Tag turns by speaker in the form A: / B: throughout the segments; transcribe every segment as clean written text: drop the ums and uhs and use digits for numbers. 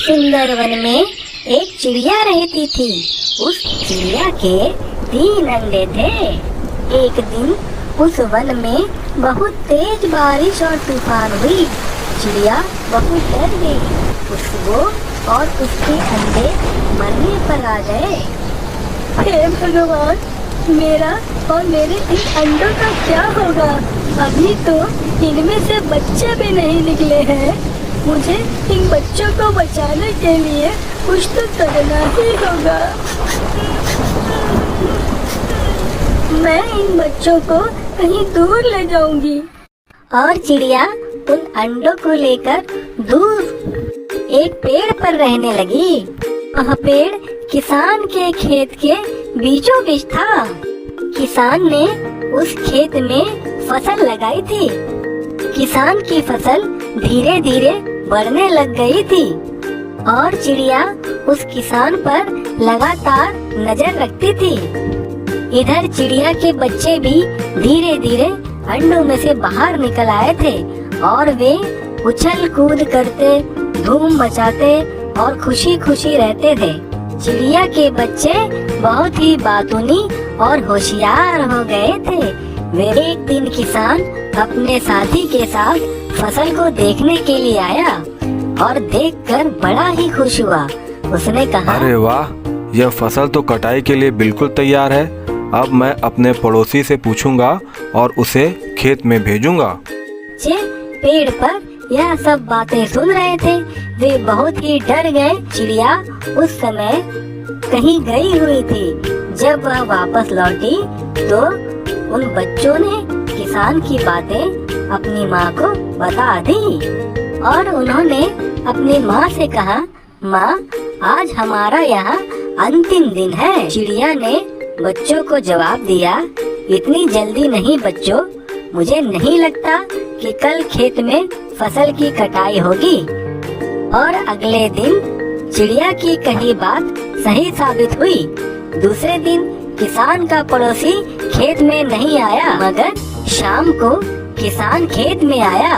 A: सुंदर वन में एक चिड़िया रहती थी। उस चिड़िया के 3 अंडे थे। एक दिन उस वन में बहुत तेज बारिश और तूफान हुई। चिड़िया बहुत डर गई। वो और उसके अंडे मरने पर आ गए। हे भगवान, मेरा और मेरे इन अंडों का क्या होगा? अभी तो इनमें से बच्चे भी नहीं निकले हैं। मुझे इन बच्चों को बचाने के लिए कुछ तो करना ही होगा। मैं इन बच्चों को कहीं दूर ले जाऊंगी। और चिड़िया उन अंडों को लेकर दूर एक पेड़ पर रहने लगी। वह पेड़ किसान के खेत के बीचों बीच था। किसान ने उस खेत में फसल लगाई थी। किसान की फसल धीरे धीरे बढ़ने लग गई थी और चिड़िया उस किसान पर लगातार नजर रखती थी। इधर चिड़िया के बच्चे भी धीरे धीरे अंडों में से बाहर निकल आए थे और वे उछल कूद करते, धूम मचाते और खुशी खुशी रहते थे। चिड़िया के बच्चे बहुत ही बातूनी और होशियार हो गए थे। वे एक दिन किसान अपने साथी के साथ फसल को देखने के लिए आया और देखकर बड़ा ही खुश हुआ। उसने कहा,
B: अरे वाह, यह फसल तो कटाई के लिए बिल्कुल तैयार है। अब मैं अपने पड़ोसी से पूछूंगा और उसे खेत में भेजूंगा।
A: पेड़ पर यह सब बातें सुन रहे थे। वे बहुत ही डर गए। चिड़िया उस समय कहीं गई हुई थी। जब वह वापस लौटी तो उन बच्चों ने किसान की बातें अपनी माँ को बता दी और उन्होंने अपनी माँ से कहा, माँ, आज हमारा यहाँ अंतिम दिन है। चिड़िया ने बच्चों को जवाब दिया, इतनी जल्दी नहीं बच्चों, मुझे नहीं लगता कि कल खेत में फसल की कटाई होगी। और अगले दिन चिड़िया की कही बात सही साबित हुई। दूसरे दिन किसान का पड़ोसी खेत में नहीं आया, मगर शाम को किसान खेत में आया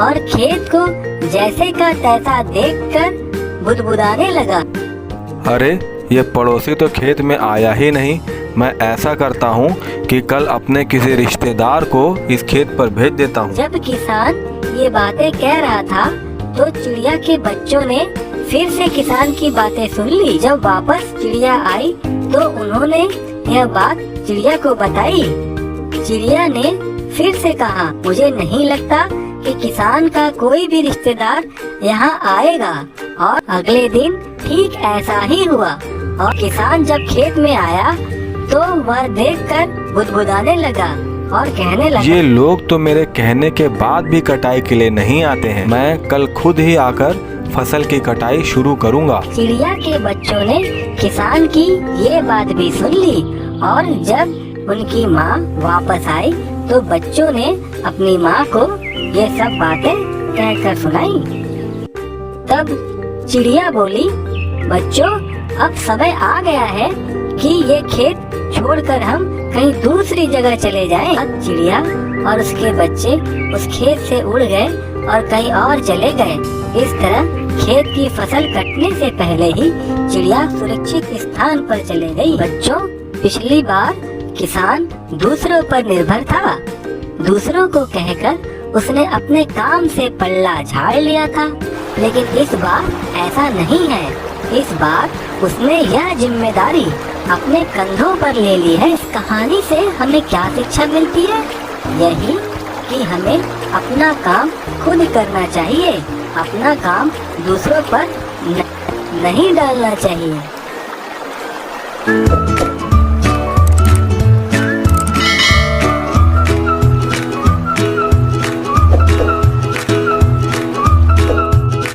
A: और खेत को जैसे का तैसा देखकर बुदबुदाने लगा।
B: अरे, ये पड़ोसी तो खेत में आया ही नहीं। मैं ऐसा करता हूँ कि कल अपने किसी रिश्तेदार को इस खेत पर भेज देता हूँ।
A: जब किसान ये बातें कह रहा था तो चिड़िया के बच्चों ने फिर से किसान की बातें सुन ली। जब वापस चिड़िया आई तो उन्होंने यह बात चिड़िया को बताई। चिड़िया ने फिर से कहा, मुझे नहीं लगता कि किसान का कोई भी रिश्तेदार यहाँ आएगा। और अगले दिन ठीक ऐसा ही हुआ और किसान जब खेत में आया तो वह देखकर बुदबुदाने लगा और कहने लगा,
B: ये लोग तो मेरे कहने के बाद भी कटाई के लिए नहीं आते हैं। मैं कल खुद ही आकर फसल की कटाई शुरू करूंगा।
A: चिड़िया के बच्चों ने किसान की ये बात भी सुन ली और जब उनकी माँ वापस आई तो बच्चों ने अपनी माँ को ये सब बातें कहकर सुनाई। तब चिड़िया बोली, बच्चों, अब समय आ गया है कि ये खेत छोड़कर हम कहीं दूसरी जगह चले जाएं। अब चिड़िया और उसके बच्चे उस खेत से उड़ गए और कहीं और चले गए। इस तरह खेत की फसल कटने से पहले ही चिड़िया सुरक्षित स्थान पर चले गई। बच्चों, पिछली बार किसान दूसरों पर निर्भर था। दूसरों को कहकर उसने अपने काम से पल्ला झाड़ लिया था, लेकिन इस बार ऐसा नहीं है। इस बार उसने यह जिम्मेदारी अपने कंधों पर ले ली है। इस कहानी से हमें क्या शिक्षा मिलती है? यही कि हमें अपना काम खुद करना चाहिए, अपना काम दूसरों पर नहीं डालना चाहिए।